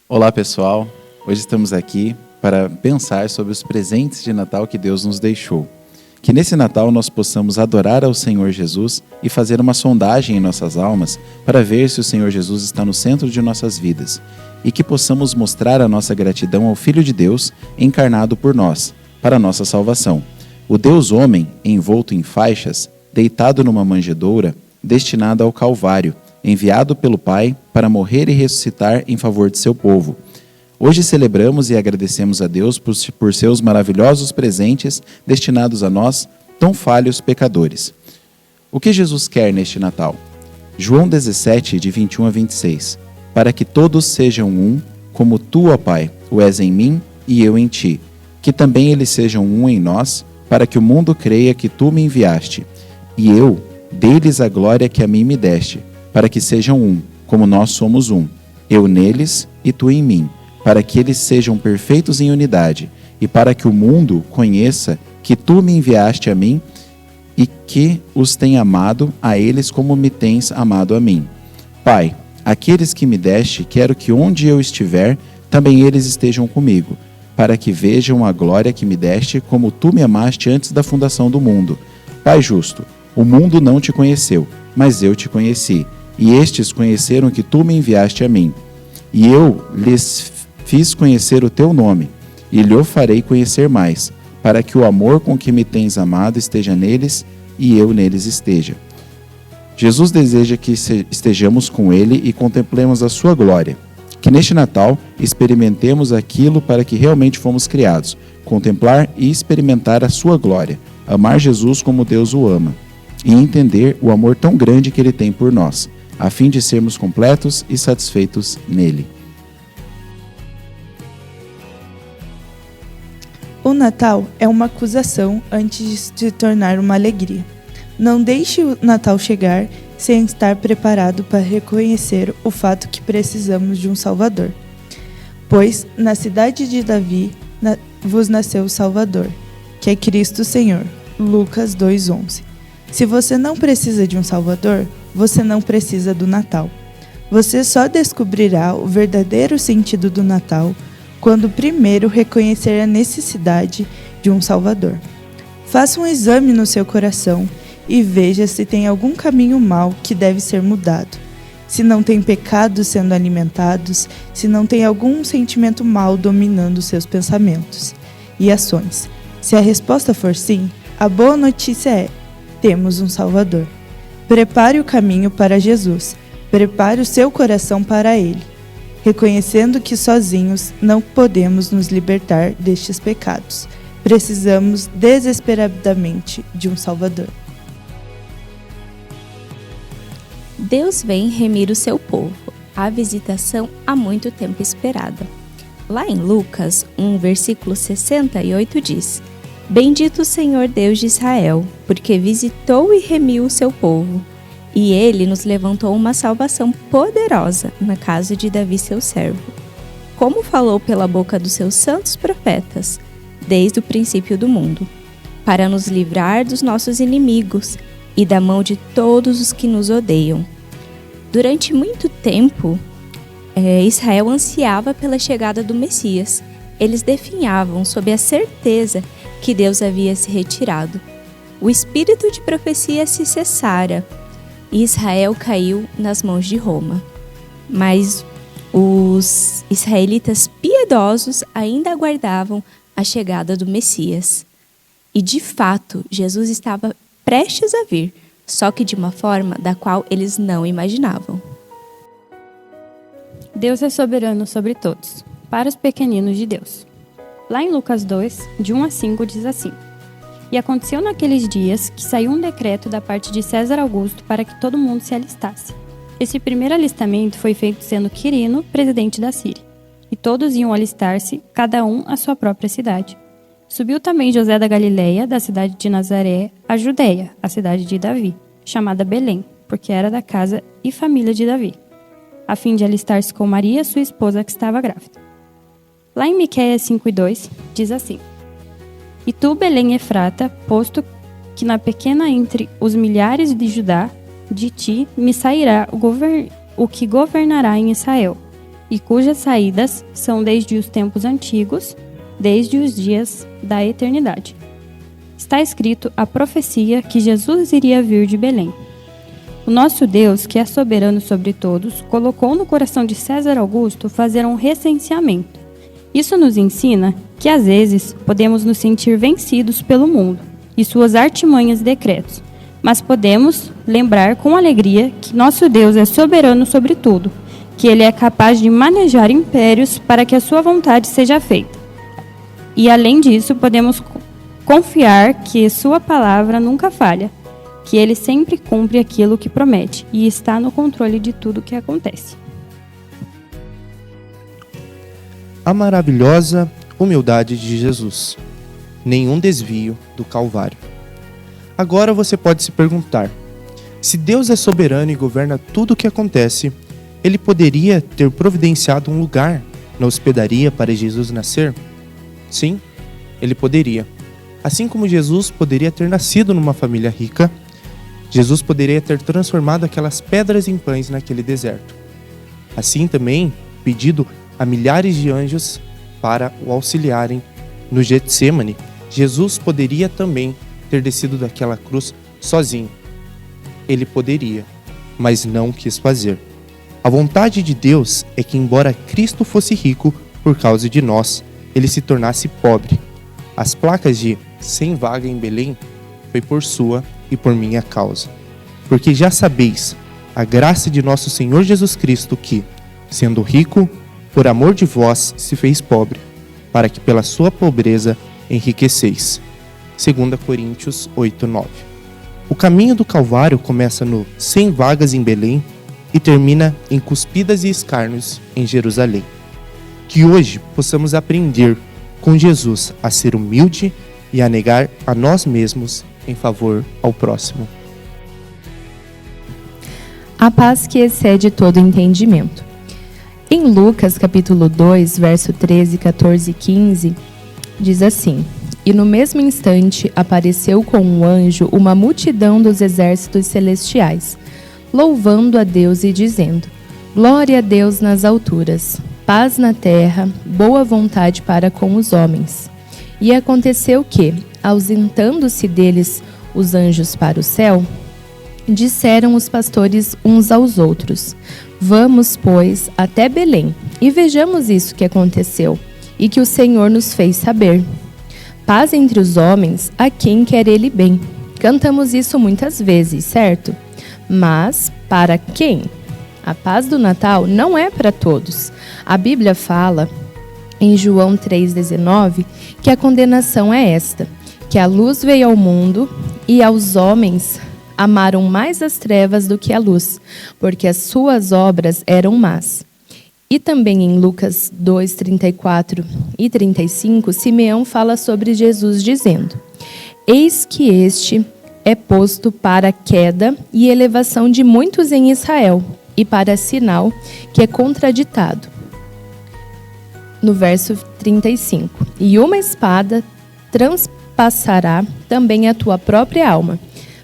Olá pessoal, hoje estamos aqui para pensar sobre os presentes de Natal que Deus nos deixou. Que nesse Natal nós possamos adorar ao Senhor Jesus e fazer uma sondagem em nossas almas para ver se o Senhor Jesus está no centro de nossas vidas e que possamos mostrar a nossa gratidão ao Filho de Deus encarnado por nós, para a nossa salvação. O Deus homem, envolto em faixas, deitado numa manjedoura, destinado ao Calvário, enviado pelo Pai para morrer e ressuscitar em favor de seu povo. Hoje celebramos e agradecemos a Deus por seus maravilhosos presentes destinados a nós, tão falhos pecadores. O que Jesus quer neste Natal? João 17, de 21 a 26. Para que todos sejam um, como tu, ó Pai, o és em mim e eu em ti. Que também eles sejam um em nós, para que o mundo creia que tu me enviaste. E eu dei-lhes a glória que a mim me deste, para que sejam um, como nós somos um, eu neles e tu em mim, para que eles sejam perfeitos em unidade, e para que o mundo conheça que tu me enviaste a mim e que os tem amado a eles como me tens amado a mim. Pai, aqueles que me deste, quero que onde eu estiver, também eles estejam comigo, para que vejam a glória que me deste, como tu me amaste antes da fundação do mundo. Pai justo, o mundo não te conheceu, mas eu te conheci, e estes conheceram que tu me enviaste a mim. E eu lhes fiz conhecer o teu nome, e lhe farei conhecer mais, para que o amor com que me tens amado esteja neles, e eu neles esteja. Jesus deseja que estejamos com ele e contemplemos a sua glória. Que neste Natal experimentemos aquilo para que realmente fomos criados, contemplar e experimentar a sua glória, amar Jesus como Deus o ama, e entender o amor tão grande que ele tem por nós, a fim de sermos completos e satisfeitos nele. O Natal é uma acusação antes de se tornar uma alegria. Não deixe o Natal chegar sem estar preparado para reconhecer o fato que precisamos de um Salvador. Pois na cidade de Davi vos nasceu o Salvador, que é Cristo Senhor. Lucas 2:11. Se você não precisa de um Salvador, você não precisa do Natal. Você só descobrirá o verdadeiro sentido do Natal quando primeiro reconhecer a necessidade de um Salvador. Faça um exame no seu coração e veja se tem algum caminho mau que deve ser mudado. Se não tem pecados sendo alimentados, se não tem algum sentimento mau dominando seus pensamentos e ações. Se a resposta for sim, a boa notícia é: temos um Salvador. Prepare o caminho para Jesus. Prepare o seu coração para Ele, reconhecendo que sozinhos não podemos nos libertar destes pecados. Precisamos desesperadamente de um Salvador. Deus vem remir o seu povo, a visitação há muito tempo esperada. Lá em Lucas 1, versículo 68 diz: Bendito o Senhor Deus de Israel, porque visitou e remiu o seu povo, e ele nos levantou uma salvação poderosa na casa de Davi seu servo, como falou pela boca dos seus santos profetas, desde o princípio do mundo, para nos livrar dos nossos inimigos e da mão de todos os que nos odeiam. Durante muito tempo, Israel ansiava pela chegada do Messias. Eles definhavam sob a certeza que Deus havia se retirado. O espírito de profecia se cessara e Israel caiu nas mãos de Roma. Mas os israelitas piedosos ainda aguardavam a chegada do Messias. E de fato, Jesus estava prestes a vir, só que de uma forma da qual eles não imaginavam. Deus é soberano sobre todos, para os pequeninos de Deus. Lá em Lucas 2, de 1 a 5, diz assim: E aconteceu naqueles dias que saiu um decreto da parte de César Augusto para que todo mundo se alistasse. Esse primeiro alistamento foi feito sendo Quirino presidente da Síria, e todos iam alistar-se, cada um à sua própria cidade. Subiu também José da Galileia, da cidade de Nazaré, à Judéia, a cidade de Davi, chamada Belém, porque era da casa e família de Davi, a fim de alistar-se com Maria, sua esposa, que estava grávida. Lá em Miqueias 5:2, diz assim: E tu, Belém Efrata, posto que na pequena entre os milhares de Judá, de ti me sairá o que governará em Israel, e cujas saídas são desde os tempos antigos, desde os dias da eternidade. Está escrito a profecia que Jesus iria vir de Belém. O nosso Deus, que é soberano sobre todos, colocou no coração de César Augusto fazer um recenseamento. Isso nos ensina que, às vezes, podemos nos sentir vencidos pelo mundo e suas artimanhas e decretos, mas podemos lembrar com alegria que nosso Deus é soberano sobre tudo, que Ele é capaz de manejar impérios para que a sua vontade seja feita. E, além disso, podemos confiar que sua palavra nunca falha, que Ele sempre cumpre aquilo que promete e está no controle de tudo que acontece. A maravilhosa humildade de Jesus. Nenhum desvio do Calvário. Agora você pode se perguntar: se Deus é soberano e governa tudo o que acontece, Ele poderia ter providenciado um lugar na hospedaria para Jesus nascer? Sim, Ele poderia. Assim como Jesus poderia ter nascido numa família rica, Jesus poderia ter transformado aquelas pedras em pães naquele deserto. Assim também, pedido a milhares de anjos para o auxiliarem no Getsêmani, Jesus poderia também ter descido daquela cruz sozinho. Ele poderia, mas não quis fazer. A vontade de Deus é que, embora Cristo fosse rico por causa de nós, Ele se tornasse pobre. As placas de "sem vaga em Belém" foi por sua e por minha causa. Porque já sabeis a graça de nosso Senhor Jesus Cristo que, sendo rico, por amor de vós se fez pobre, para que pela sua pobreza enriqueceis. 2 Coríntios 8:9. O caminho do Calvário começa no "sem vagas em Belém" e termina em cuspidas e escárnios em Jerusalém. Que hoje possamos aprender com Jesus a ser humilde e a negar a nós mesmos em favor ao próximo. A paz que excede todo entendimento. Em Lucas, capítulo 2, verso 13, 14 e 15, diz assim: E no mesmo instante apareceu com um anjo uma multidão dos exércitos celestiais, louvando a Deus e dizendo: Glória a Deus nas alturas, paz na terra, boa vontade para com os homens. E aconteceu que, ausentando-se deles os anjos para o céu, disseram os pastores uns aos outros: Vamos, pois, até Belém, e vejamos isso que aconteceu, e que o Senhor nos fez saber. Paz entre os homens, a quem quer Ele bem. Cantamos isso muitas vezes, certo? Mas, para quem? A paz do Natal não é para todos. A Bíblia fala, em João 3,19, que a condenação é esta: que a luz veio ao mundo, e aos homens amaram mais as trevas do que a luz, porque as suas obras eram más. E também em Lucas 2, 34 e 35, Simeão fala sobre Jesus dizendo: Eis que este é posto para queda e elevação de muitos em Israel, e para sinal que é contraditado. No verso 35, e uma espada transpassará também a tua própria alma,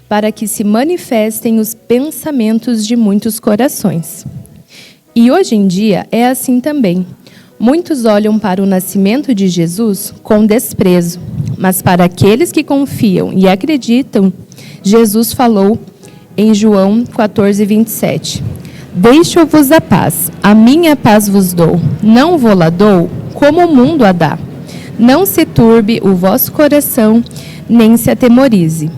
para que se manifestem os pensamentos de muitos corações. E hoje em dia é assim também. Muitos olham para o nascimento de Jesus com desprezo, mas para aqueles que confiam e acreditam, Jesus falou em João 14, 27. Deixo-vos a paz, a minha paz vos dou, não vou-la dou como o mundo a dá. Não se turbe o vosso coração, nem se atemorize.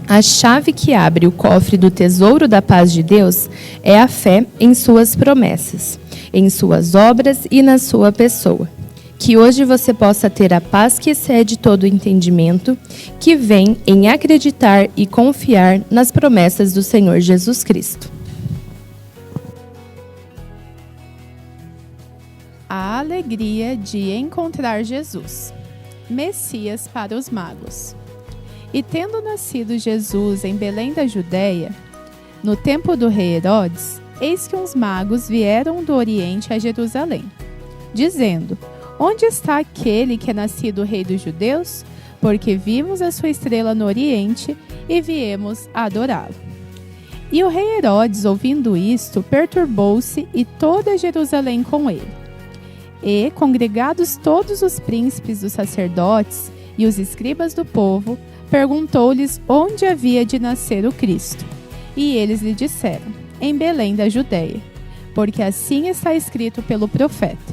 A chave que abre o cofre do tesouro da paz de Deus é a fé em suas promessas, em suas obras e na sua pessoa. Que hoje você possa ter a paz que excede todo o entendimento, que vem em acreditar e confiar nas promessas do Senhor Jesus Cristo. A alegria de encontrar Jesus, Messias para os magos. E tendo nascido Jesus em Belém da Judéia, no tempo do rei Herodes, eis que uns magos vieram do Oriente a Jerusalém, dizendo: Onde está aquele que é nascido rei dos judeus? Porque vimos a sua estrela no Oriente e viemos adorá-lo. E o rei Herodes, ouvindo isto, perturbou-se e toda Jerusalém com ele. E, congregados todos os príncipes dos sacerdotes e os escribas do povo, perguntou-lhes onde havia de nascer o Cristo. E eles lhe disseram: em Belém da Judeia, porque assim está escrito pelo profeta: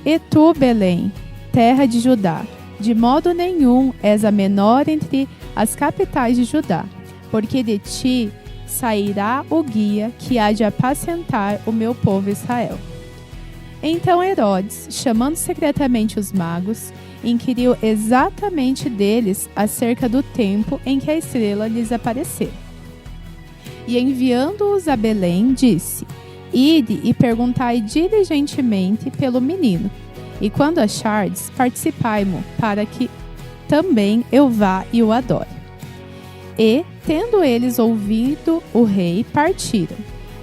E tu, Belém, terra de Judá, de modo nenhum és a menor entre as capitais de Judá, porque de ti sairá o guia que há de apacentar o meu povo Israel. Então Herodes, chamando secretamente os magos, inquiriu exatamente deles acerca do tempo em que a estrela lhes apareceu. E enviando-os a Belém, disse: Ide e perguntai diligentemente pelo menino, e quando achardes, participai-mo, para que também eu vá e o adore. E, tendo eles ouvido o rei, partiram.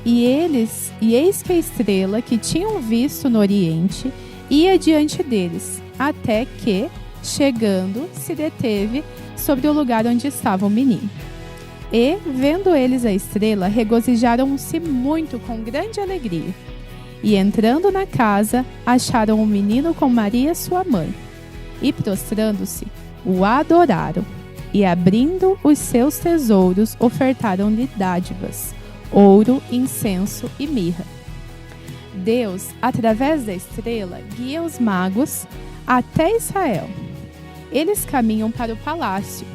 E eis que a estrela que tinham visto no oriente ia diante deles, até que, chegando, se deteve sobre o lugar onde estava o menino. E, vendo eles a estrela, regozijaram-se muito com grande alegria. E, entrando na casa, acharam o menino com Maria, sua mãe. E, prostrando-se, o adoraram. E, abrindo os seus tesouros, ofertaram-lhe dádivas, ouro, incenso e mirra. Deus, através da estrela, guia os magos até Israel. Eles caminham para o palácio,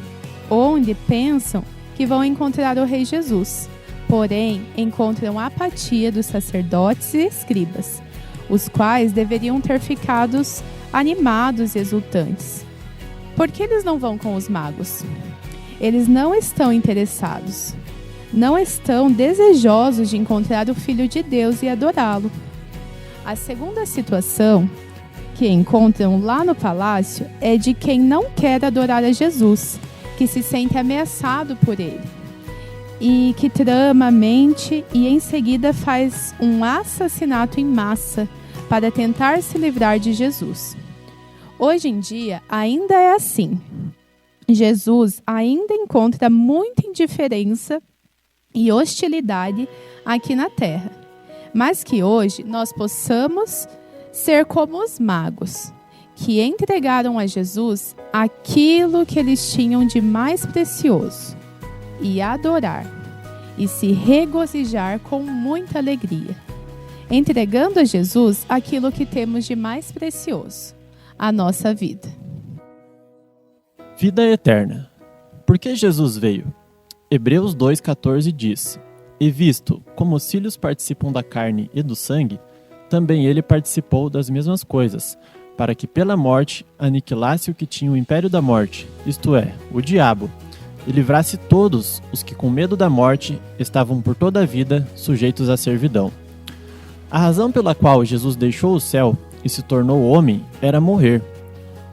onde pensam que vão encontrar o rei Jesus. Porém, encontram a apatia dos sacerdotes e escribas, os quais deveriam ter ficado animados e exultantes. Por que eles não vão com os magos? Eles não estão interessados. Não estão desejosos de encontrar o Filho de Deus e adorá-lo. A segunda situação que encontram lá no palácio é de quem não quer adorar a Jesus, que se sente ameaçado por ele, e que trama, mente e em seguida faz um assassinato em massa para tentar se livrar de Jesus. Hoje em dia ainda é assim. Jesus ainda encontra muita indiferença e hostilidade aqui na terra, mas que hoje nós possamos ser como os magos, que entregaram a Jesus aquilo que eles tinham de mais precioso, e adorar, e se regozijar com muita alegria, entregando a Jesus aquilo que temos de mais precioso, a nossa vida. Vida eterna. Por que Jesus veio? Hebreus 2,14 diz: E visto como os filhos participam da carne e do sangue, também ele participou das mesmas coisas, para que pela morte aniquilasse o que tinha o império da morte, isto é, o diabo, e livrasse todos os que com medo da morte estavam por toda a vida sujeitos à servidão. A razão pela qual Jesus deixou o céu e se tornou homem era morrer.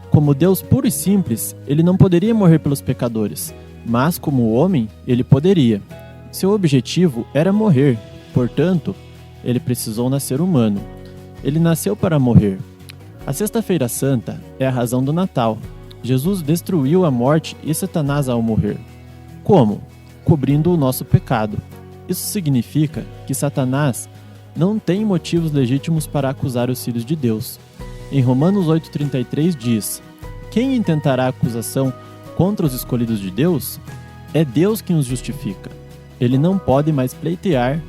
Como Deus puro e simples, ele não poderia morrer pelos pecadores, mas como homem, ele poderia. Seu objetivo era morrer, portanto, ele precisou nascer humano. Ele nasceu para morrer. A Sexta-feira Santa é a razão do Natal. Jesus destruiu a morte e Satanás ao morrer. Como? Cobrindo o nosso pecado. Isso significa que Satanás não tem motivos legítimos para acusar os filhos de Deus. Em Romanos 8,33 diz: Quem intentará acusação contra os escolhidos de Deus? É Deus quem os justifica. Ele não pode mais pleitear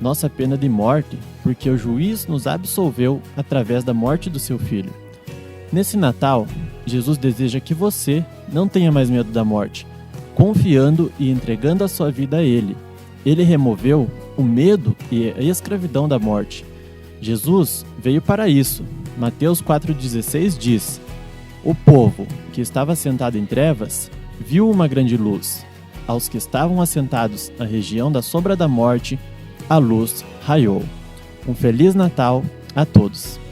nossa pena de morte, porque o juiz nos absolveu através da morte do seu Filho. Nesse Natal, Jesus deseja que você não tenha mais medo da morte, confiando e entregando a sua vida a Ele. Ele removeu o medo e a escravidão da morte. Jesus veio para isso. Mateus 4,16 diz: O povo que estava sentado em trevas viu uma grande luz. Aos que estavam assentados na região da sombra da morte, a luz raiou. Um Feliz Natal a todos!